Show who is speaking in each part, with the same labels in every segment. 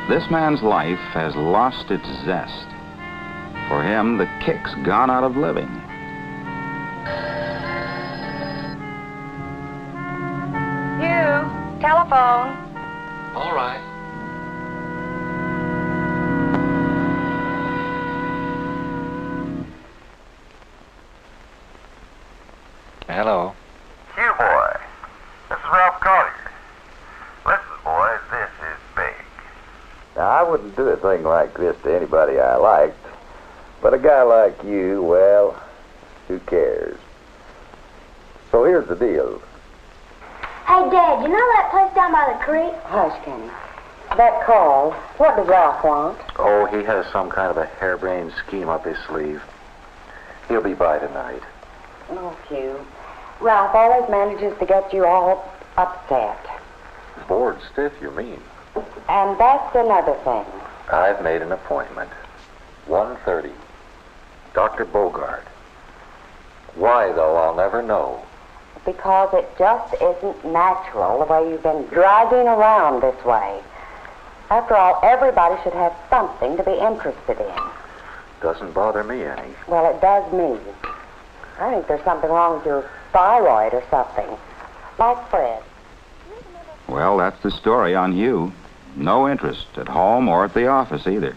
Speaker 1: This man's life has lost its zest. For him, the kick's gone out of living.
Speaker 2: Hugh, telephone.
Speaker 3: All right. Hello.
Speaker 4: Hugh, boy. This is Ralph Collier. Listen, boys, this is big. Now, I wouldn't do a thing like this to anybody I liked. But a guy like you, well, who cares? So here's the deal.
Speaker 5: Hey, Dad, you know that place down by the creek?
Speaker 2: Hush, Kenny. That call, what does Ralph want?
Speaker 3: Oh, he has some kind of a harebrained scheme up his sleeve. He'll be by tonight.
Speaker 2: Oh, Hugh. Ralph always manages to get you all upset.
Speaker 3: Bored stiff, you mean?
Speaker 2: And that's another thing.
Speaker 3: I've made an appointment. 1:30. Dr. Bogart. Why, though, I'll never know.
Speaker 2: Because it just isn't natural the way you've been dragging around this way. After all, everybody should have something to be interested in.
Speaker 3: Doesn't bother me any.
Speaker 2: Well, it does me. I think there's something wrong with your thyroid or something. Like Fred.
Speaker 1: Well, that's the story on Hugh. No interest at home or at the office either.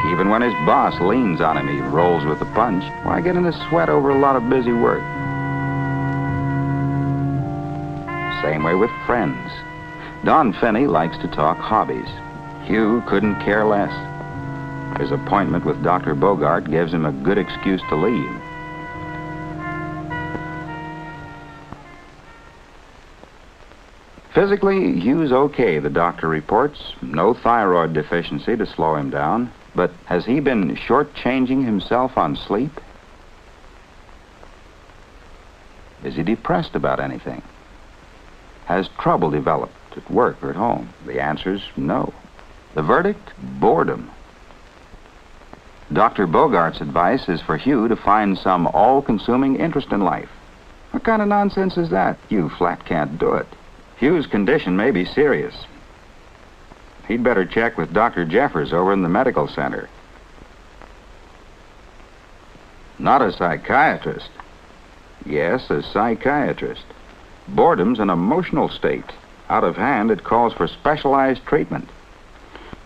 Speaker 1: Even when his boss leans on him, he rolls with the punch. Why get in a sweat over a lot of busy work? Same way with friends. Don Finney likes to talk hobbies. Hugh couldn't care less. His appointment with Dr. Bogart gives him a good excuse to leave. Physically, Hugh's okay, the doctor reports. No thyroid deficiency to slow him down. But has he been shortchanging himself on sleep? Is he depressed about anything? Has trouble developed at work or at home? The answer's no. The verdict? Boredom. Dr. Bogart's advice is for Hugh to find some all-consuming interest in life. What kind of nonsense is that? You flat can't do it. Hugh's condition may be serious. He'd better check with Dr. Jeffers over in the medical center. Not a psychiatrist. Yes, a psychiatrist. Boredom's an emotional state. Out of hand, it calls for specialized treatment.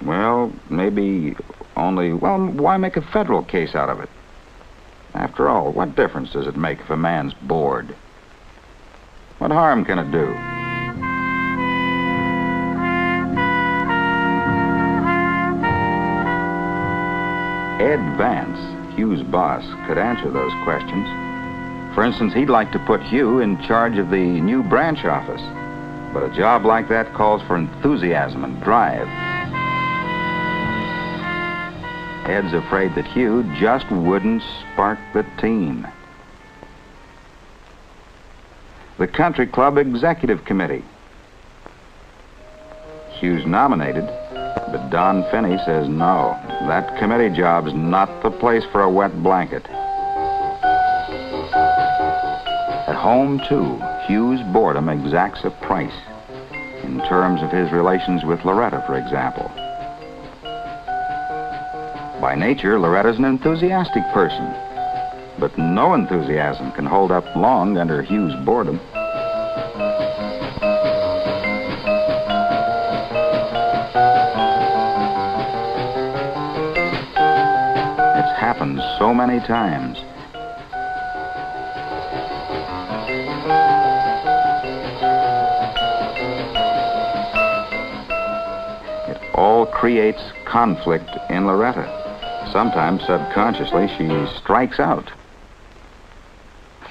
Speaker 1: Well, maybe only, well, why make a federal case out of it? After all, what difference does it make if a man's bored? What harm can it do? Ed Vance, Hugh's boss, could answer those questions. For instance, he'd like to put Hugh in charge of the new branch office. But a job like that calls for enthusiasm and drive. Ed's afraid that Hugh just wouldn't spark the team. The Country Club Executive Committee. Hugh's nominated, but Don Finney says no. That committee job's not the place for a wet blanket. At home, too, Hugh's boredom exacts a price. In terms of his relations with Loretta, for example. By nature, Loretta's an enthusiastic person. But no enthusiasm can hold up long under Hugh's boredom. It's happened so many times. It all creates conflict in Loretta. Sometimes, subconsciously, she strikes out.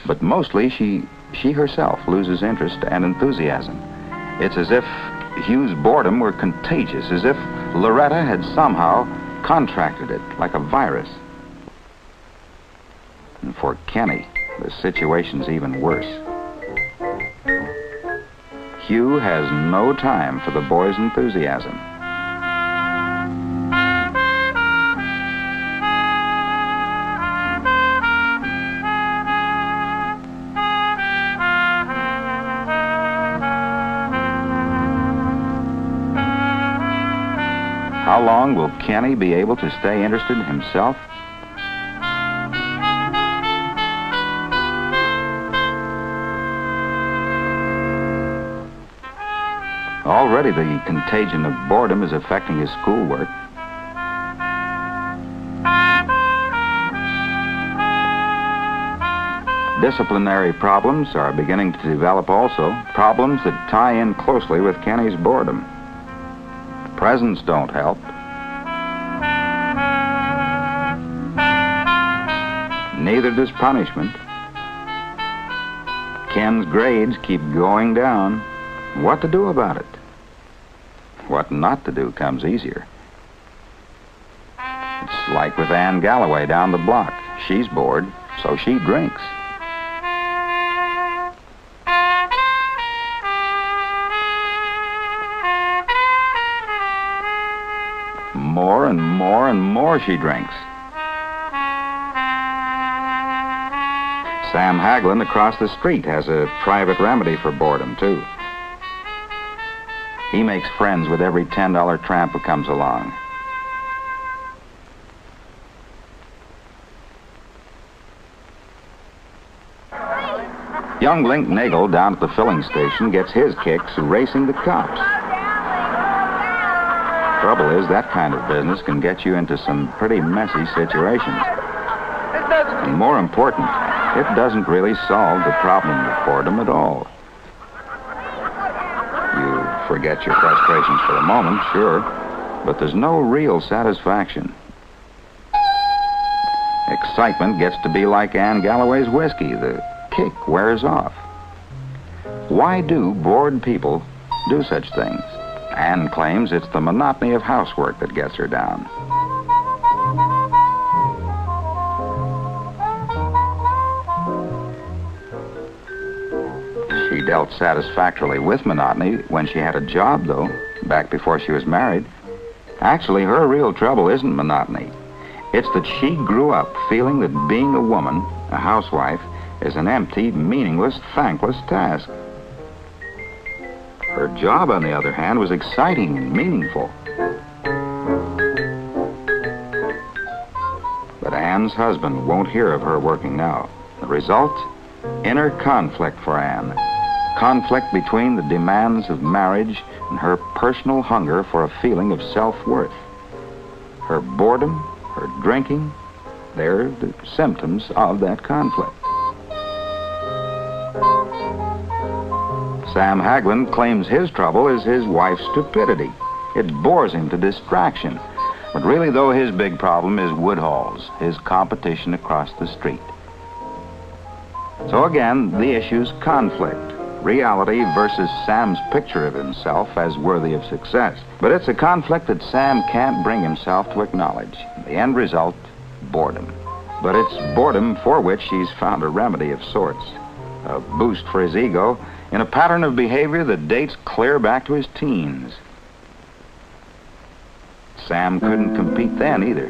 Speaker 1: But mostly, she herself loses interest and enthusiasm. It's as if Hugh's boredom were contagious, as if Loretta had somehow contracted it, like a virus. And for Kenny, the situation's even worse. Hugh has no time for the boy's enthusiasm. How long will Kenny be able to stay interested himself? Already the contagion of boredom is affecting his schoolwork. Disciplinary problems are beginning to develop also, problems that tie in closely with Kenny's boredom. Presents don't help. Neither does punishment. Ken's grades keep going down. What to do about it? What not to do comes easier. It's like with Ann Galloway down the block. She's bored, so she drinks. More and more and more she drinks. Sam Haglund across the street has a private remedy for boredom, too. He makes friends with every $10 tramp who comes along. Young Link Nagel down at the filling station gets his kicks racing the cops. Trouble is, that kind of business can get you into some pretty messy situations. And more important, it doesn't really solve the problem of boredom at all. You forget your frustrations for the moment, sure, but there's no real satisfaction. Excitement gets to be like Ann Galloway's whiskey. The kick wears off. Why do bored people do such things? Ann claims it's the monotony of housework that gets her down. She dealt satisfactorily with monotony when she had a job, though, back before she was married. Actually, her real trouble isn't monotony. It's that she grew up feeling that being a woman, a housewife, is an empty, meaningless, thankless task. Her job, on the other hand, was exciting and meaningful. But Ann's husband won't hear of her working now. The result? Inner conflict for Ann. Conflict between the demands of marriage and her personal hunger for a feeling of self-worth. Her boredom, her drinking, they're the symptoms of that conflict. Sam Haglund claims his trouble is his wife's stupidity. It bores him to distraction. But really, though, his big problem is Woodhall's, his competition across the street. So again, the issue's conflict. Reality versus Sam's picture of himself as worthy of success. But it's a conflict that Sam can't bring himself to acknowledge. The end result, boredom. But it's boredom for which he's found a remedy of sorts. A boost for his ego in a pattern of behavior that dates clear back to his teens. Sam couldn't compete then either.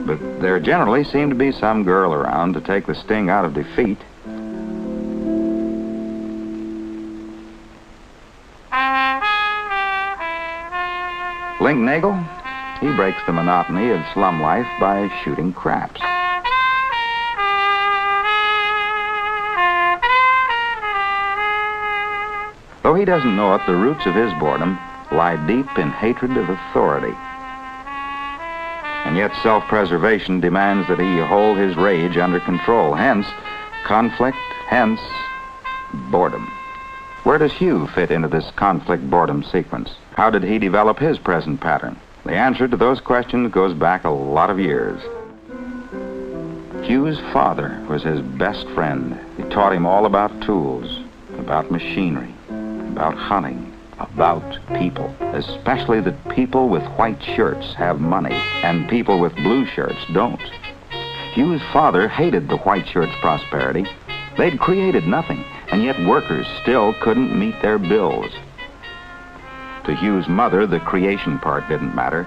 Speaker 1: But there generally seemed to be some girl around to take the sting out of defeat. Link Nagel, he breaks the monotony of slum life by shooting craps. Though he doesn't know it, the roots of his boredom lie deep in hatred of authority. And yet self-preservation demands that he hold his rage under control. Hence, conflict, hence, boredom. Where does Hugh fit into this conflict-boredom sequence? How did he develop his present pattern? The answer to those questions goes back a lot of years. Hugh's father was his best friend. He taught him all about tools, about machinery, about hunting, about people, especially that people with white shirts have money and people with blue shirts don't. Hugh's father hated the white shirts' prosperity. They'd created nothing, and yet workers still couldn't meet their bills. To Hugh's mother, the creation part didn't matter.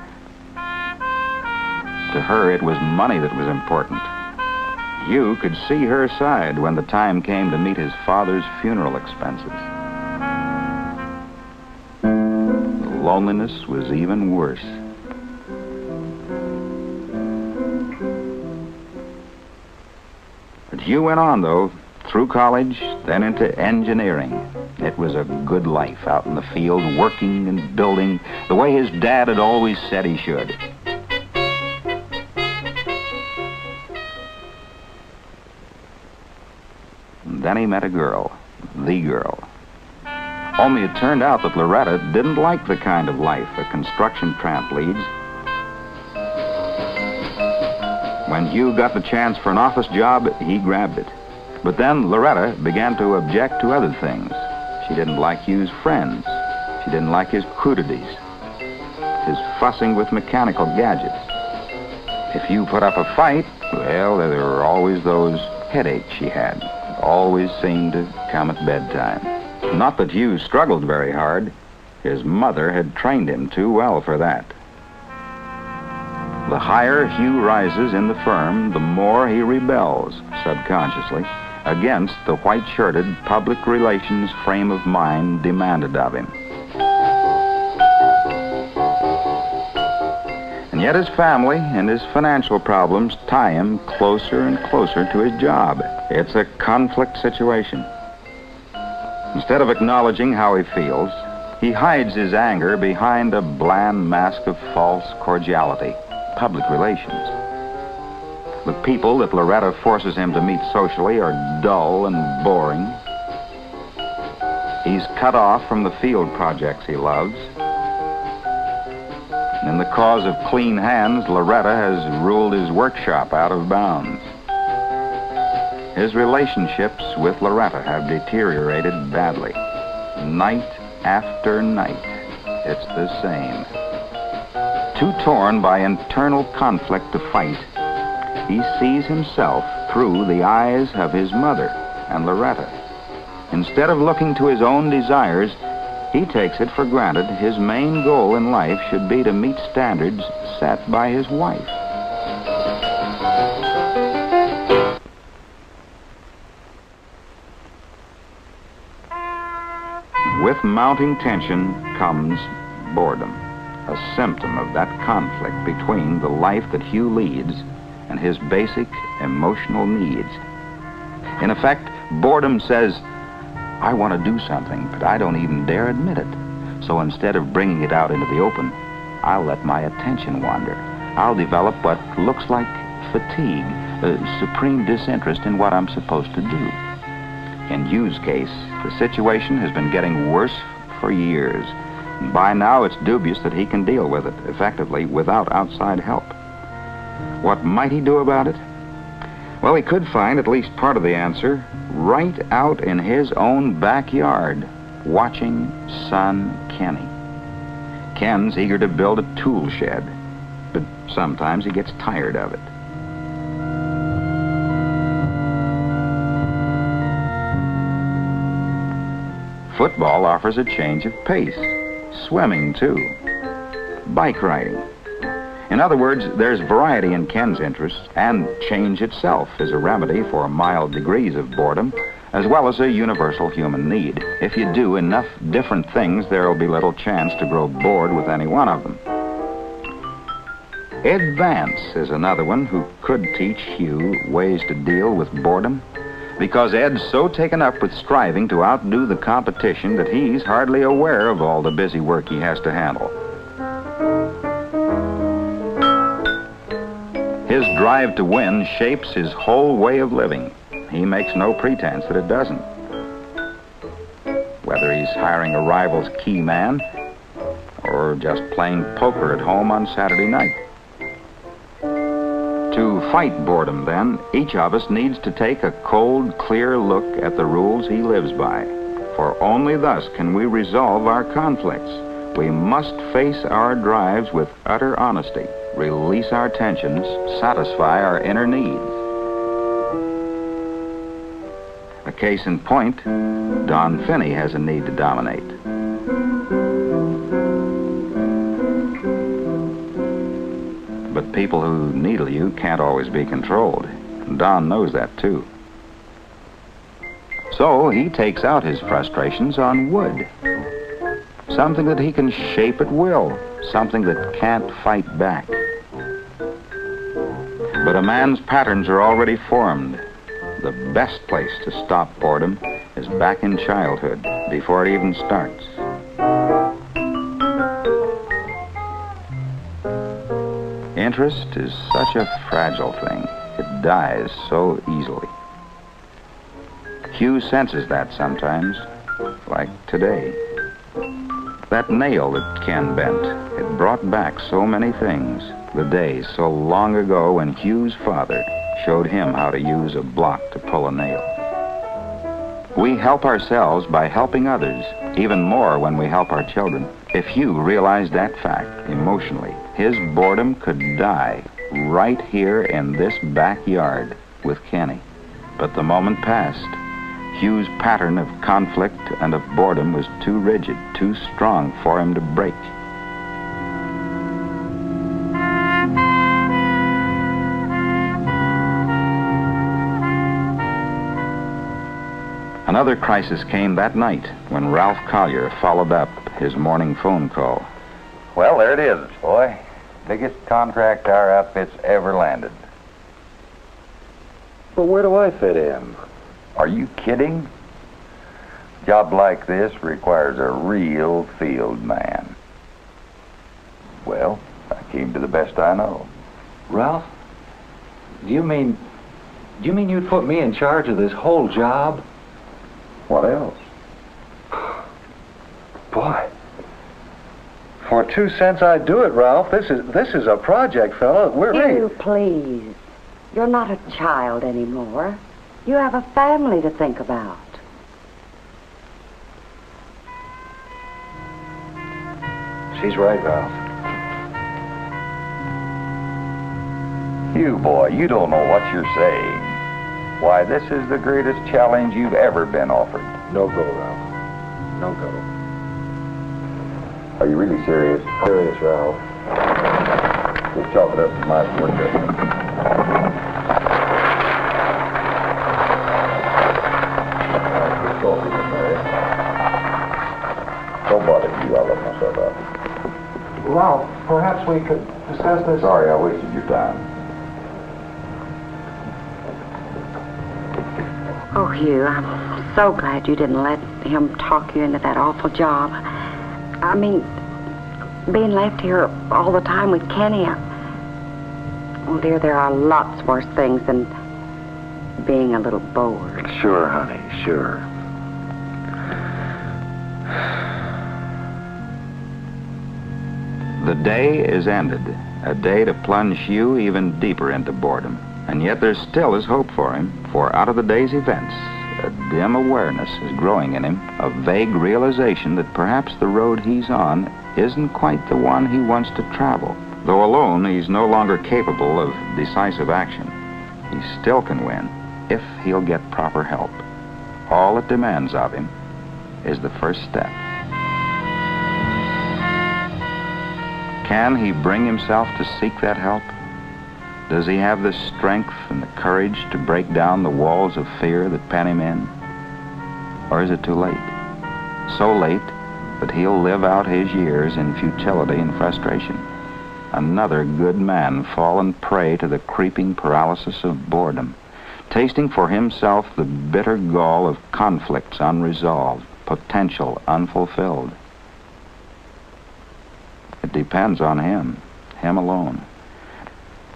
Speaker 1: To her, it was money that was important. Hugh could see her side when the time came to meet his father's funeral expenses. loneliness was even worse. But Hugh went on, though, through college, then into engineering. It was a good life out in the field, working and building the way his dad had always said he should. And then he met a girl, the girl. Only it turned out that Loretta didn't like the kind of life a construction tramp leads. When Hugh got the chance for an office job, he grabbed it. But then Loretta began to object to other things. She didn't like Hugh's friends. She didn't like his crudities, his fussing with mechanical gadgets. If Hugh put up a fight, well, there were always those headaches she had. Always seemed to come at bedtime. Not that Hugh struggled very hard. His mother had trained him too well for that. The higher Hugh rises in the firm, the more he rebels, subconsciously, against the white-shirted public relations frame of mind demanded of him. And yet his family and his financial problems tie him closer and closer to his job. It's a conflict situation. Instead of acknowledging how he feels, he hides his anger behind a bland mask of false cordiality, public relations. The people that Loretta forces him to meet socially are dull and boring. He's cut off from the field projects he loves. In the cause of clean hands, Loretta has ruled his workshop out of bounds. His relationships with Loretta have deteriorated badly. Night after night, it's the same. Too torn by internal conflict to fight, he sees himself through the eyes of his mother and Loretta. Instead of looking to his own desires, he takes it for granted his main goal in life should be to meet standards set by his wife. With mounting tension comes boredom, a symptom of that conflict between the life that Hugh leads and his basic emotional needs. In effect, boredom says, I want to do something, but I don't even dare admit it. So instead of bringing it out into the open, I'll let my attention wander. I'll develop what looks like fatigue, supreme disinterest in what I'm supposed to do. In Hugh's case, the situation has been getting worse for years. By now, it's dubious that he can deal with it effectively without outside help. What might he do about it? Well, he could find at least part of the answer right out in his own backyard, watching son Kenny. Ken's eager to build a tool shed, but sometimes he gets tired of it. Football offers a change of pace. Swimming, too. Bike riding. In other words, there's variety in Ken's interests, and change itself is a remedy for mild degrees of boredom, as well as a universal human need. If you do enough different things, there'll be little chance to grow bored with any one of them. Ed Vance is another one who could teach Hugh ways to deal with boredom, because Ed's so taken up with striving to outdo the competition that he's hardly aware of all the busy work he has to handle. His drive to win shapes his whole way of living. He makes no pretense that it doesn't. Whether he's hiring a rival's key man or just playing poker at home on Saturday night. To fight boredom, then, each of us needs to take a cold, clear look at the rules he lives by. For only thus can we resolve our conflicts. We must face our drives with utter honesty, release our tensions, satisfy our inner needs. A case in point, Don Finney has a need to dominate. But people who needle you can't always be controlled. Don knows that, too. So he takes out his frustrations on wood. something that he can shape at will, something that can't fight back. But a man's patterns are already formed. The best place to stop boredom is back in childhood, before it even starts. Interest is such a fragile thing. It dies so easily. Hugh senses that sometimes, like today. That nail that Ken bent, it brought back so many things. The day so long ago when Hugh's father showed him how to use a block to pull a nail. We help ourselves by helping others, even more when we help our children. If Hugh realized that fact emotionally, his boredom could die right here in this backyard with Kenny. But the moment passed. Hugh's pattern of conflict and of boredom was too rigid, too strong for him to break. Another crisis came that night when Ralph Collier followed up his morning phone call.
Speaker 4: Well, there it is, boy. Biggest contract our outfit's ever landed.
Speaker 3: But where do I fit in?
Speaker 4: Are you kidding? A job like this requires a real field man. Well, I came to the best I know.
Speaker 3: Ralph? Do you mean you'd put me in charge of this whole job?
Speaker 4: What else?
Speaker 3: Boy. For 2 cents I'd do it, Ralph. This is a project, fella. We're
Speaker 2: Hugh, please. You're not a child anymore. You have a family to think about.
Speaker 3: She's right, Ralph.
Speaker 4: You, boy, you don't know what you're saying. Why, this is the greatest challenge you've ever been offered.
Speaker 3: No go, Ralph. No go.
Speaker 4: Are you really serious?
Speaker 3: Serious, Ralph.
Speaker 4: Just chalk it up to my window. Don't bother you, I'll let myself out.
Speaker 3: Ralph, perhaps we could discuss this.
Speaker 4: Sorry, I wasted your time.
Speaker 2: Oh, Hugh, I'm so glad you didn't let him talk you into that awful job. I mean, being left here all the time with Kenny, oh, dear, there are lots worse things than being a little bored.
Speaker 3: Sure, honey, sure.
Speaker 1: The day is ended, a day to plunge Hugh even deeper into boredom. And yet there still is hope for him, for out of the day's events, a dim awareness is growing in him, a vague realization that perhaps the road he's on isn't quite the one he wants to travel. Though alone, he's no longer capable of decisive action. He still can win if he'll get proper help. All it demands of him is the first step. Can he bring himself to seek that help? Does he have the strength and the courage to break down the walls of fear that pen him in? Or is it too late? So late that he'll live out his years in futility and frustration. Another good man fallen prey to the creeping paralysis of boredom, tasting for himself the bitter gall of conflicts unresolved, potential unfulfilled. It depends on him alone.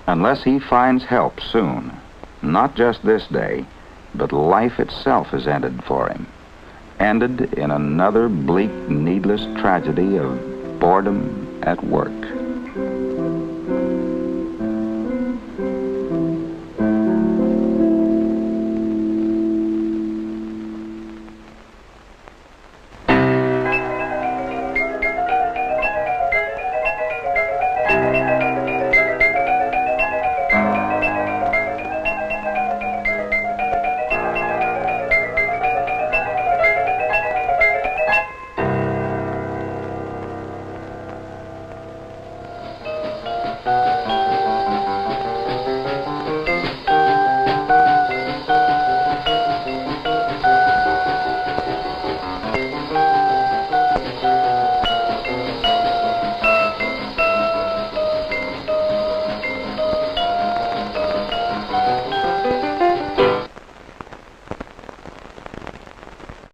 Speaker 1: Unless he finds help soon, not just this day, but life itself is ended for him. Ended in another bleak, needless tragedy of boredom at work.